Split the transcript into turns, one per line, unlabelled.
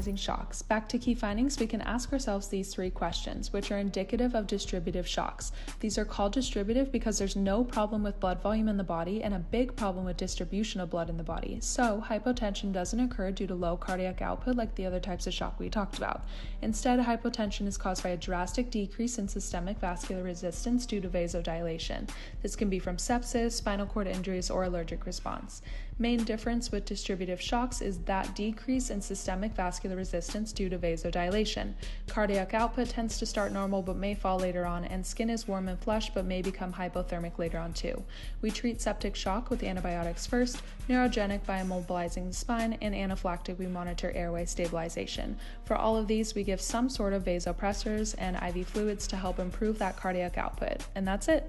normalizing shocks. Back to key findings, we can ask ourselves these 3 questions, which are indicative of distributive shocks. These are called distributive because there's no problem with blood volume in the body and a big problem with distribution of blood in the body. So hypotension doesn't occur due to low cardiac output like the other types of shock we talked about. Instead, hypotension is caused by a drastic decrease in systemic vascular resistance due to vasodilation. This can be from sepsis, spinal cord injuries, or allergic response. Main difference with distributive shocks is that decrease in systemic vascular resistance due to vasodilation. Cardiac output tends to start normal but may fall later on, and skin is warm and flushed but may become hypothermic later on too. We treat septic shock with antibiotics first, neurogenic by immobilizing the spine, and anaphylactic we monitor airway stabilization. For all of these, we give some sort of vasopressors and IV fluids to help improve that cardiac output. And that's it.